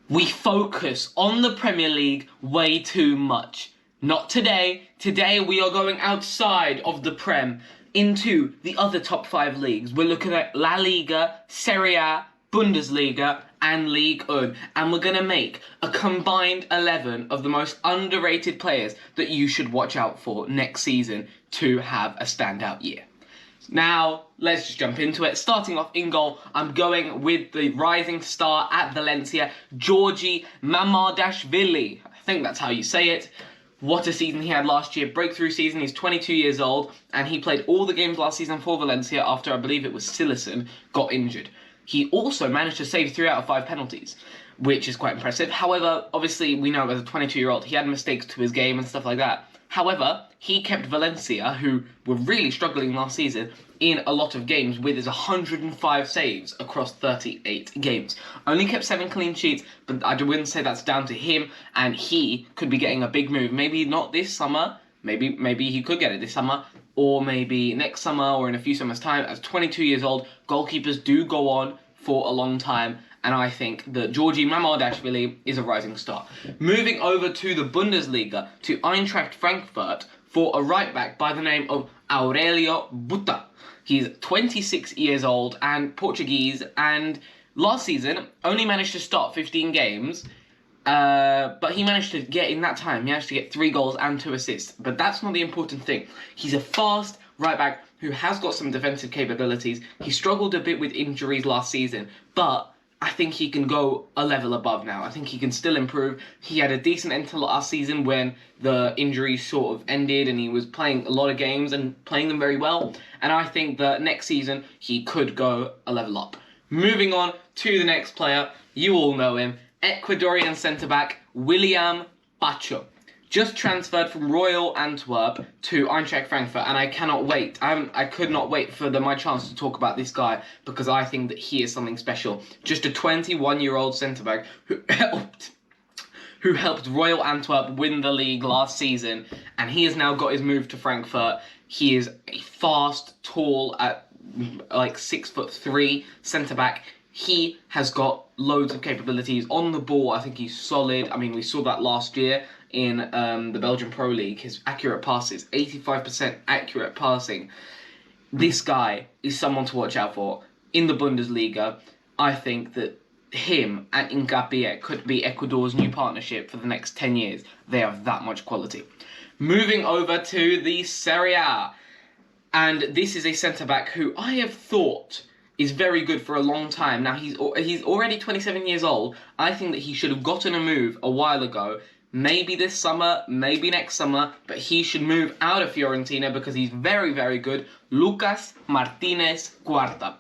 We focus on the Premier League way too much. Not today. Today we are going outside of the Prem into the other top 5 leagues. We're looking at La Liga, Serie A, Bundesliga and Ligue 1. And we're going to make a combined 11 of the most underrated players that you should watch out for next season to have a standout year. Now, let's just jump into it. Starting off in goal, I'm going with the rising star at Valencia, Georgi Mamardashvili. I think that's how you say it. What a season he had last year. Breakthrough season. He's 22 years old, and he played all the games last season for Valencia after, I believe it was Sillerson, got injured. He also managed to save 3 out of 5 penalties, which is quite impressive. However, obviously, we know as a 22-year-old, he had mistakes to his game and stuff like that. However, he kept Valencia, who were really struggling last season, in a lot of games with his 105 saves across 38 games. Only kept 7 clean sheets, but I wouldn't say that's down to him, and he could be getting a big move. Maybe not this summer, maybe he could get it this summer, or maybe next summer or in a few summers' time. As 22 years old, goalkeepers do go on for a long time, and I think that Georgi Mamardashvili is a rising star. Moving over to the Bundesliga, to Eintracht Frankfurt, for a right-back by the name of Aurelio Buta. He's 26 years old and Portuguese, and last season only managed to start 15 games, but he managed to get, in that time, he managed to get 3 goals and 2 assists. But that's not the important thing. He's a fast right-back who has got some defensive capabilities. He struggled a bit with injuries last season, but I think he can go a level above now. I think he can still improve. He had a decent end to last season when the injuries sort of ended and he was playing a lot of games and playing them very well. And I think that next season he could go a level up. Moving on to the next player, you all know him, Ecuadorian centre-back William Pacho. Just transferred from Royal Antwerp to Eintracht Frankfurt, and I cannot wait. I could not wait for my chance to talk about this guy because I think that he is something special. Just a 21-year-old centre-back who helped Royal Antwerp win the league last season, and he has now got his move to Frankfurt. He is a fast, tall, at like 6'3" centre-back. He has got loads of capabilities on the ball. I think he's solid. I mean, we saw that last year in the Belgian Pro League. His accurate passes, 85% accurate passing. This guy is someone to watch out for. In the Bundesliga, I think that him and Ngapié could be Ecuador's new partnership for the next 10 years. They have that much quality. Moving over to the Serie A. And this is a centre-back who I have thought is very good for a long time. Now, he's already 27 years old. I think that he should have gotten a move a while ago. Maybe this summer, maybe next summer, but he should move out of Fiorentina because he's very, very good. Lucas Martinez Cuarta,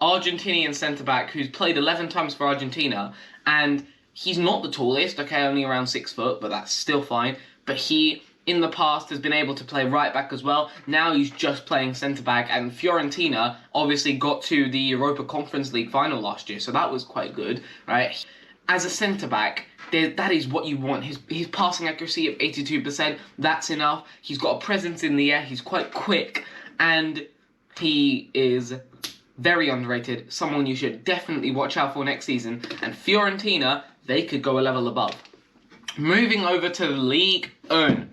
Argentinian centre-back who's played 11 times for Argentina, and he's not the tallest, okay, only around 6 foot, but that's still fine. But he, in the past, has been able to play right-back as well. Now he's just playing centre-back, and Fiorentina obviously got to the Europa Conference League final last year, so that was quite good, right? As a centre-back, that is what you want. His passing accuracy of 82%, that's enough. He's got a presence in the air, he's quite quick, and he is very underrated. Someone you should definitely watch out for next season. And Fiorentina, they could go a level above. Moving over to Ligue 1.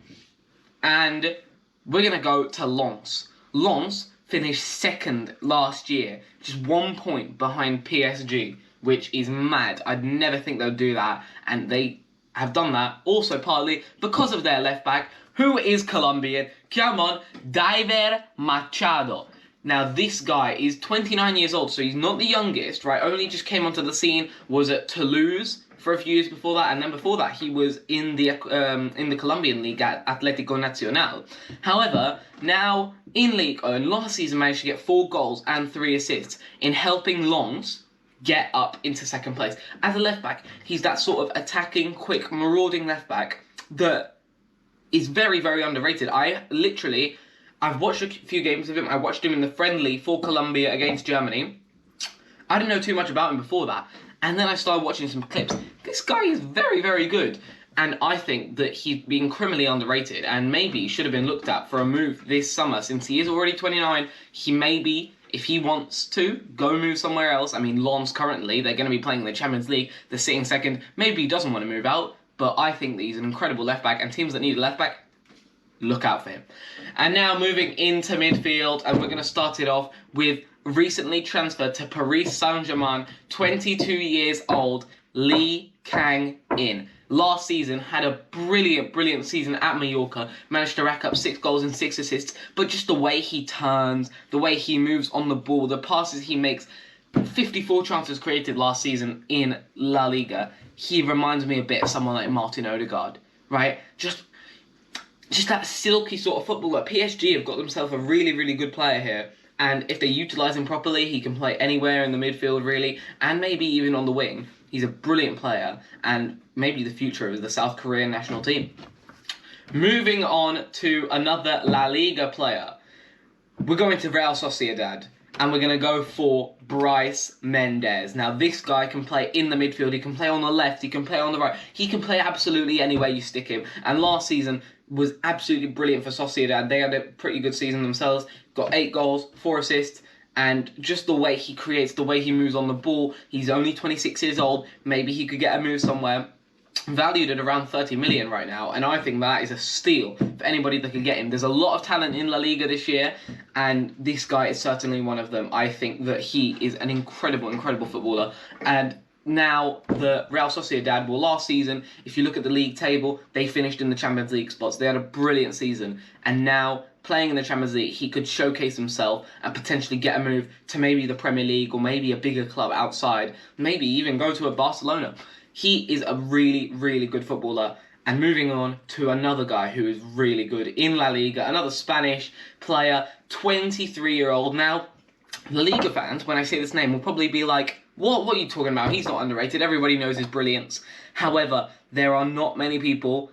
And we're going to go to Lens. Lens finished 2nd last year, just 1 point behind PSG, which is mad. I'd never think they'd do that, and they have done that also partly because of their left-back, who is Colombian. Come on, David Machado. Now, this guy is 29 years old, so he's not the youngest, right? Only just came onto the scene, was at Toulouse for a few years before that, and then before that he was in the Colombian League at Atlético Nacional. However, now in Ligue 1, last season managed to get 4 goals and 3 assists in helping Lens get up into 2nd place. As a left-back, he's that sort of attacking, quick, marauding left-back that is very, very underrated. I've watched a few games of him. I watched him in the friendly for Colombia against Germany. I didn't know too much about him before that. And then I started watching some clips. This guy is very, very good. And I think that he's being criminally underrated and maybe should have been looked at for a move this summer. Since he is already 29, he maybe If he wants to go move somewhere else, I mean, Lens currently, they're going to be playing the Champions League, they're sitting second. Maybe he doesn't want to move out, but I think that he's an incredible left back, and teams that need a left back, look out for him. And now moving into midfield, and we're going to start it off with recently transferred to Paris Saint-Germain, 22 years old, Lee Kang-in. Last season had a brilliant season at Mallorca, managed to rack up 6 goals and 6 assists, but just the way he turns, the way he moves on the ball, the passes he makes, 54 chances created last season in La Liga. He reminds me a bit of someone like Martin Odegaard, right? Just that silky sort of footballer. PSG have got themselves a really good player here. And if they utilise him properly, he can play anywhere in the midfield, really, and maybe even on the wing. He's a brilliant player, and maybe the future of the South Korean national team. Moving on to another La Liga player. We're going to Real Sociedad, and we're going to go for Bryce Mendes. Now, this guy can play in the midfield, he can play on the left, he can play on the right, he can play absolutely anywhere you stick him. And last season was absolutely brilliant for Sociedad. They had a pretty good season themselves, got 8 goals, 4 assists, and just the way he creates, the way he moves on the ball. He's only 26 years old, maybe he could get a move somewhere. Valued at around 30 million right now, and I think that is a steal for anybody that can get him. There's a lot of talent in La Liga this year, and this guy is certainly one of them. I think that he is an incredible footballer, and now the Real Sociedad, well, last season, if you look at the league table, they finished in the Champions League spots. They had a brilliant season, and now playing in the Champions League, he could showcase himself and potentially get a move to maybe the Premier League or maybe a bigger club outside, maybe even go to a Barcelona. He is a really good footballer. And moving on to another guy who is really good in La Liga, another Spanish player, 23-year-old. Now, La Liga fans, when I say this name, will probably be like, what are you talking about? He's not underrated. Everybody knows his brilliance. However, there are not many people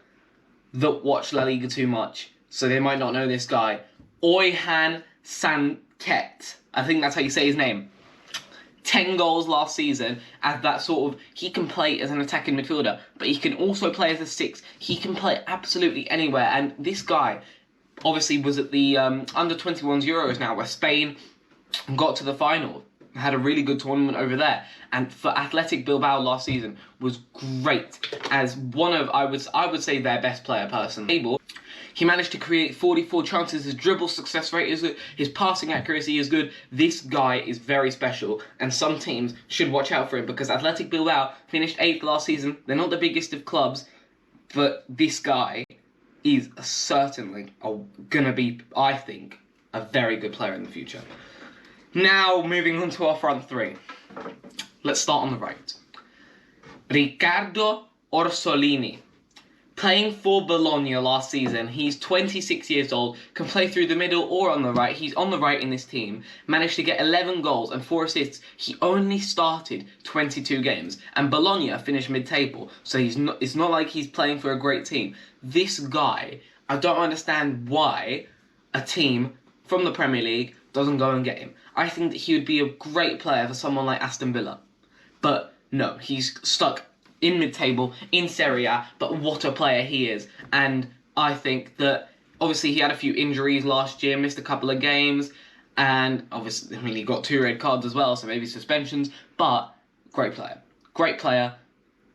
that watch La Liga too much, so they might not know this guy. Oyhan Sanket. I think that's how you say his name. 10 goals last season as that sort of, he can play as an attacking midfielder, but he can also play as a 6. He can play absolutely anywhere, and this guy obviously was at the under-21s Euros now, where Spain got to the final, had a really good tournament over there, and for Athletic Bilbao last season was great as one of, I would say, their best player personally. He managed to create 44 chances, his dribble success rate is good, his passing accuracy is good. This guy is very special, and some teams should watch out for him, because Athletic Bilbao finished 8th last season. They're not the biggest of clubs, but this guy is certainly going to be, I think, a very good player in the future. Now, moving on to our front three. Let's start on the right. Riccardo Orsolini. Playing for Bologna last season, he's 26 years old, can play through the middle or on the right. He's on the right in this team. Managed to get 11 goals and 4 assists. He only started 22 games, and Bologna finished mid-table, so it's not like he's playing for a great team. This guy, I don't understand why a team from the Premier League doesn't go and get him. I think that he would be a great player for someone like Aston Villa. But no, he's stuck in mid-table, in Serie A, but what a player he is. And I think that, obviously, he had a few injuries last year, missed a couple of games, and obviously, I mean, he got 2 red cards as well, so maybe suspensions, but great player. Great player.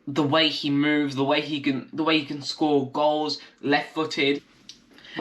The way he moves, the way he can score goals, left-footed.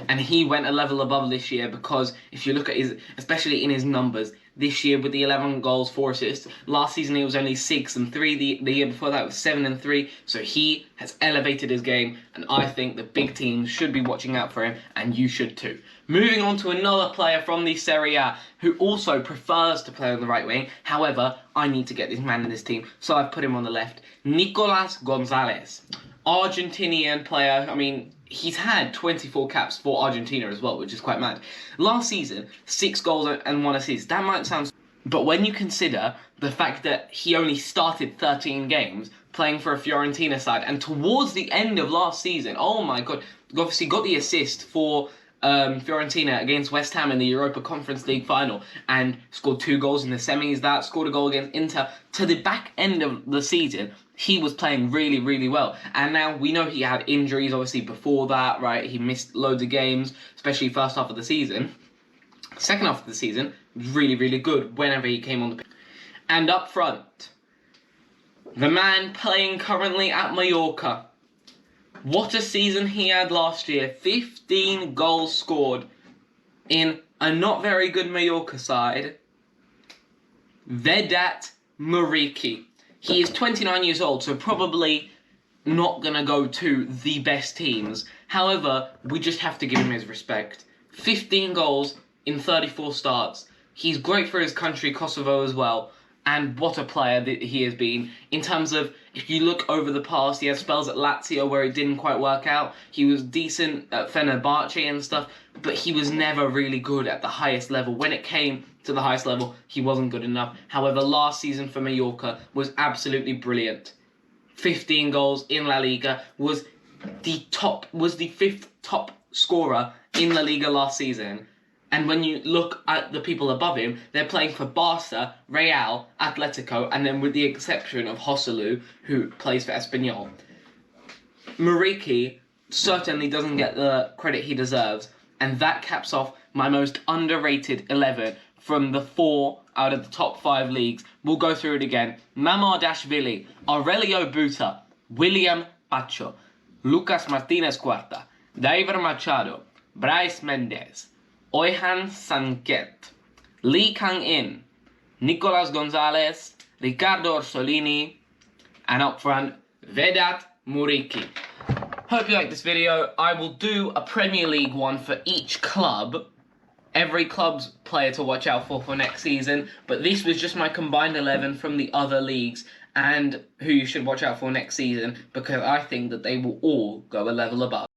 And he went a level above this year, because if you look at his, especially in his numbers, this year with the 11 goals, 4 assists. Last season he was only 6 and 3. The year before that was 7 and 3. So he has elevated his game, and I think the big teams should be watching out for him, and you should too. Moving on to another player from the Serie A who also prefers to play on the right wing. However, I need to get this man in this team, so I've put him on the left. Nicolas Gonzalez. Argentinian player. I mean, he's had 24 caps for Argentina as well, which is quite mad. Last season, 6 goals and 1 assist. That might sound... But when you consider the fact that he only started 13 games playing for a Fiorentina side, and towards the end of last season, oh my god, obviously got the assist for Fiorentina against West Ham in the Europa Conference League final, and scored 2 goals in the semis, scored a goal against Inter. To the back end of the season, he was playing really well. And now we know he had injuries, obviously, before that, right? He missed loads of games, especially first half of the season. Second half of the season, really, really good whenever he came on the pitch. And up front, the man playing currently at Mallorca. What a season he had last year. 15 goals scored in a not very good Mallorca side. Vedat Muriqi. He is 29 years old, so probably not going to go to the best teams. However, we just have to give him his respect. 15 goals in 34 starts. He's great for his country, Kosovo, as well. And what a player that he has been. In terms of, if you look over the past, he had spells at Lazio where it didn't quite work out. He was decent at Fenerbahce and stuff, but he was never really good at the highest level. When it came to the highest level, he wasn't good enough. However, last season for Mallorca was absolutely brilliant. 15 goals in La Liga, was the 5th top scorer in La Liga last season. And when you look at the people above him, they're playing for Barca, Real, Atletico, and then with the exception of Joselu, who plays for Espanyol. Muriqi certainly doesn't get the credit he deserves, and that caps off my most underrated 11 from the 4 out of the top 5 leagues. We'll go through it again. Mamardashvili, Aurelio Buta, William Pacho, Lucas Martinez Cuarta, David Machado, Bryce Mendez, Oyhan Sanket, Lee Kang-in, Nicolas Gonzalez, Ricardo Orsolini, and up front, Vedat Muriqi. Hope you like this video. I will do a Premier League one for each club, every club's player to watch out for next season, but this was just my combined 11 from the other leagues and who you should watch out for next season, because I think that they will all go a level above.